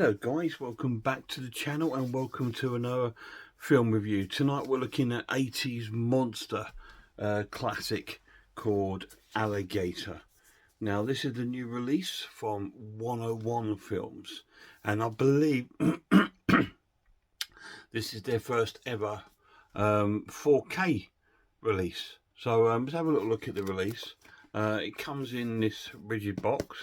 Hello guys, welcome back to the channel and welcome to another film review. Tonight we're looking at 80s monster classic called Alligator. Now this is the new release from 101 Films and I believe this is their first ever 4K release. So let's have a little look at the release. It comes in this rigid box.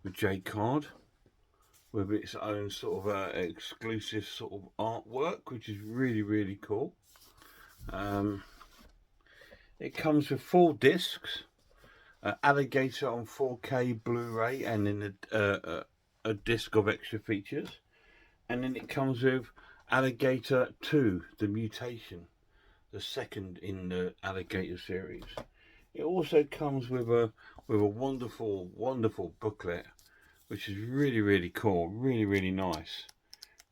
With J card with its own sort of exclusive sort of artwork, which is really cool. It comes with 4 discs, Alligator on 4K Blu-ray, and then a disc of extra features, and then it comes with Alligator 2, The Mutation, the second in the Alligator series. It also comes with a wonderful booklet, which is really cool, really nice.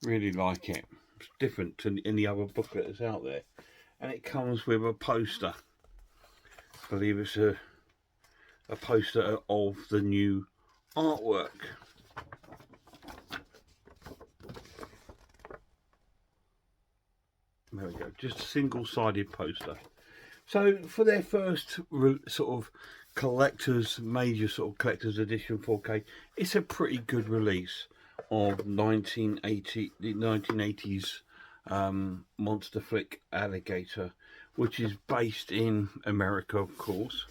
Really like it. It's different to any other booklet that's out there. And it comes with a poster. I believe it's a poster of the new artwork. There we go, just a single-sided poster. So for their first sort of major sort of collector's edition 4K, it's a pretty good release of the 1980s monster flick Alligator, which is based in America, of course.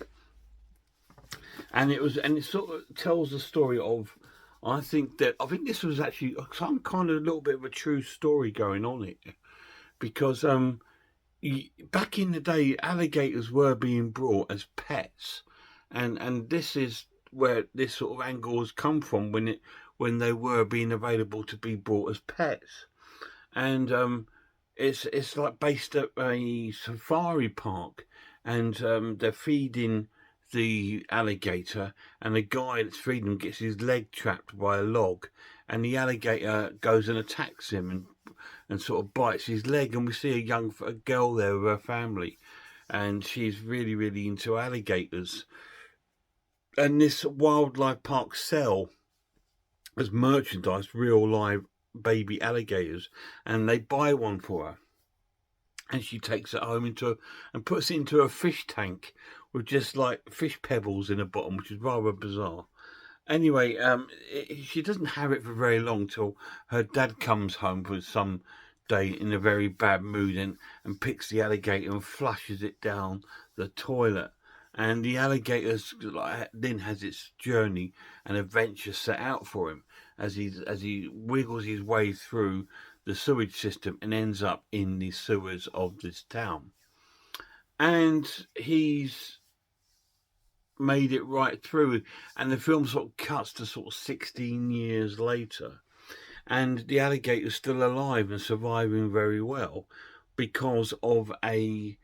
And it sort of tells the story of, I think this was actually some kind of a little bit of a true story going on here, because back in the day, alligators were being brought as pets, and this is where this sort of angle has come from, when they were being available to be brought as pets. And it's like based at a safari park, and they're feeding the alligator, and the guy that's feeding him gets his leg trapped by a log, and the alligator goes and attacks him and sort of bites his leg, and we see a girl there with her family, and she's really into alligators. And this wildlife park sell as merchandise real live baby alligators, and they buy one for her, and she takes it home and puts it into a fish tank with just like fish pebbles in the bottom, which is rather bizarre. Anyway, she doesn't have it for very long till her dad comes home for some day in a very bad mood and picks the alligator and flushes it down the toilet. And the alligator then has its journey and adventure set out for him as he wiggles his way through the sewage system and ends up in the sewers of this town. And he's made it right through, and the film sort of cuts to sort of 16 years later, and the alligator's still alive and surviving very well because of a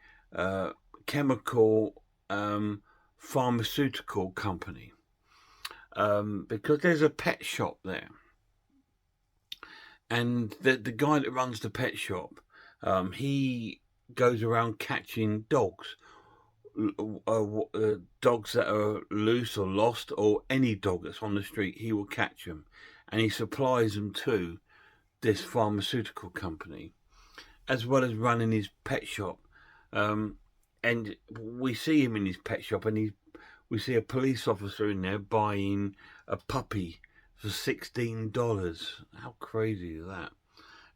chemical pharmaceutical company, because there's a pet shop there, and the guy that runs the pet shop, he goes around catching dogs, dogs that are loose or lost, or any dog that's on the street. He will catch them, and he supplies them to this pharmaceutical company, as well as running his pet shop. And we see him in his pet shop, and we see a police officer in there buying a puppy for $16. How crazy is that?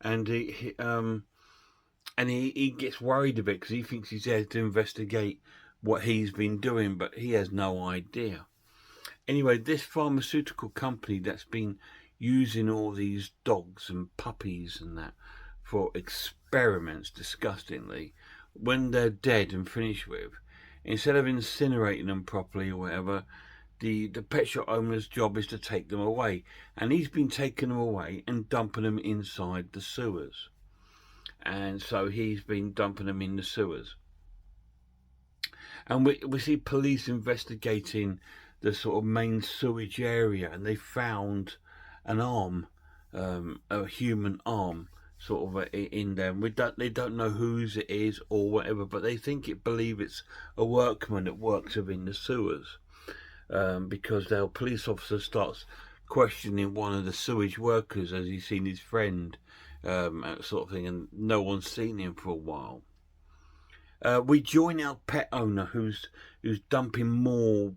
And he gets worried a bit because he thinks he's there to investigate what he's been doing, but he has no idea. Anyway, this pharmaceutical company that's been using all these dogs and puppies and that for experiments, disgustingly, when they're dead and finished with, instead of incinerating them properly or whatever, the pet shop owner's job is to take them away, and he's been taking them away and dumping them inside the sewers. And so he's been dumping them in the sewers, and we see police investigating the sort of main sewage area, and they found an arm, a human arm, sort of in there. They don't know whose it is or whatever, but they believe it's a workman that works within the sewers, because their police officer starts questioning one of the sewage workers as he's seen his friend, sort of thing, and no one's seen him for a while. We join our pet owner who's dumping more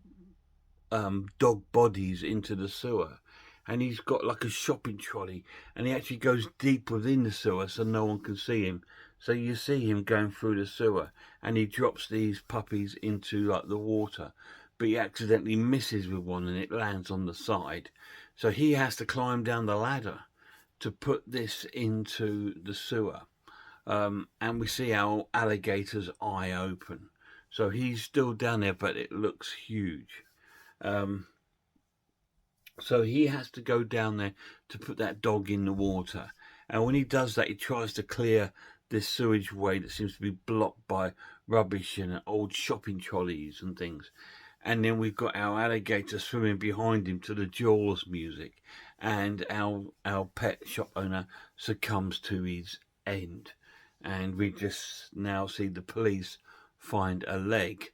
dog bodies into the sewer, and he's got like a shopping trolley, and he actually goes deep within the sewer so no one can see him. So you see him going through the sewer, and he drops these puppies into like the water, but he accidentally misses with one and it lands on the side. So he has to climb down the ladder to put this into the sewer. And we see our alligator's eye open. So he's still down there, but it looks huge. So he has to go down there to put that dog in the water. And when he does that, he tries to clear this sewage way that seems to be blocked by rubbish and old shopping trolleys and things. And then we've got our alligator swimming behind him to the Jaws music. And our pet shop owner succumbs to his end. And we just now see the police find a leg,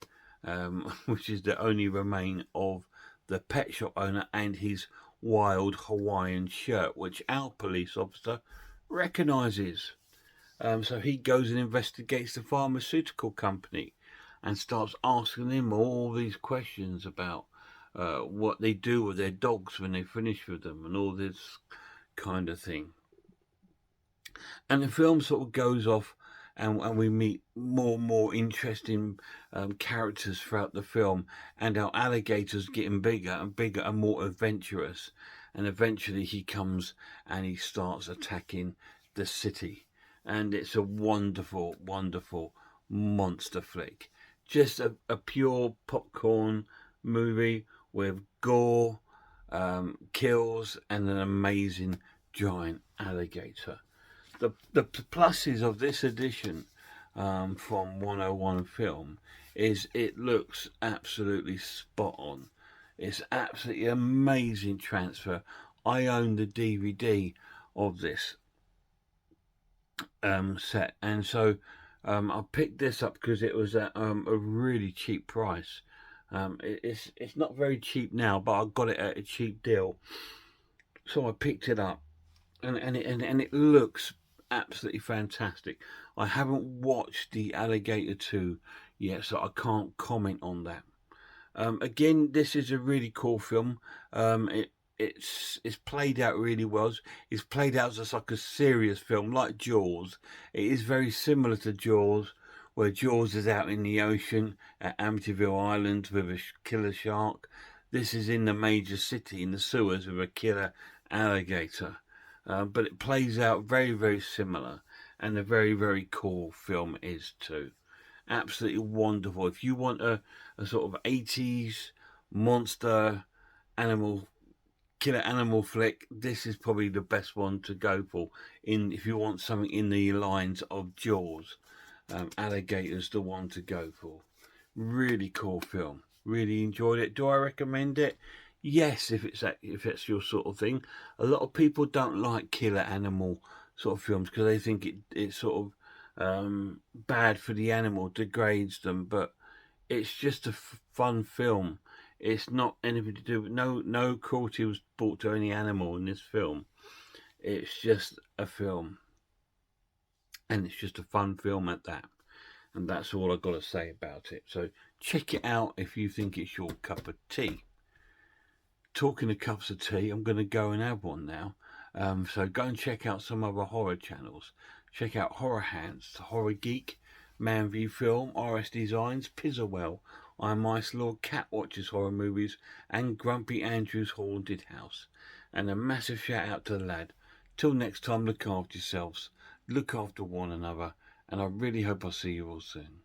which is the only remain of the pet shop owner and his wild Hawaiian shirt, which our police officer recognises. So he goes and investigates the pharmaceutical company and starts asking them all these questions about what they do with their dogs when they finish with them and all this kind of thing. And the film sort of goes off, and we meet more and more interesting characters throughout the film, and our alligator's getting bigger and bigger and more adventurous, and eventually he comes and he starts attacking the city. And it's a wonderful, wonderful monster flick. Just a pure popcorn movie with gore, kills, and an amazing giant alligator. The pluses of this edition from 101 Film is it looks absolutely spot on. It's absolutely amazing transfer. I own the DVD of this set, and so I picked this up because it was at a really cheap price. It's not very cheap now, but I got it at a cheap deal, so I picked it up, and it looks absolutely fantastic. I haven't watched the Alligator 2 yet, so I can't comment on that. Again, this is a really cool film. It's played out really well. It's played out as like a serious film, like Jaws. It is very similar to Jaws, where Jaws is out in the ocean at Amityville Island with a killer shark. This is in the major city, in the sewers, with a killer alligator. But it plays out very, very similar, and a very, very cool film is too. Absolutely wonderful. If you want a sort of 80s monster killer animal flick, this is probably the best one to go for. If you want something in the lines of Jaws, Alligator's the one to go for. Really cool film. Really enjoyed it. Do I recommend it? Yes, if it's your sort of thing. A lot of people don't like killer animal sort of films because they think it's sort of bad for the animal, degrades them, but it's just a fun film. It's not anything to do with no cruelty was brought to any animal in this film. It's just a film, and it's just a fun film at that. And that's all I've got to say about it. So check it out if you think it's your cup of tea. Talking of cups of tea, I'm going to go and have one now. So go and check out some other horror channels. Check out Horror Hands, Horror Geek, Manview Film, RS Designs, Pizzawell, I'm Ice Lord, Cat Watches Horror Movies, and Grumpy Andrew's Haunted House. And a massive shout out to the lad. Till next time, look after yourselves, look after one another, and I really hope I'll see you all soon.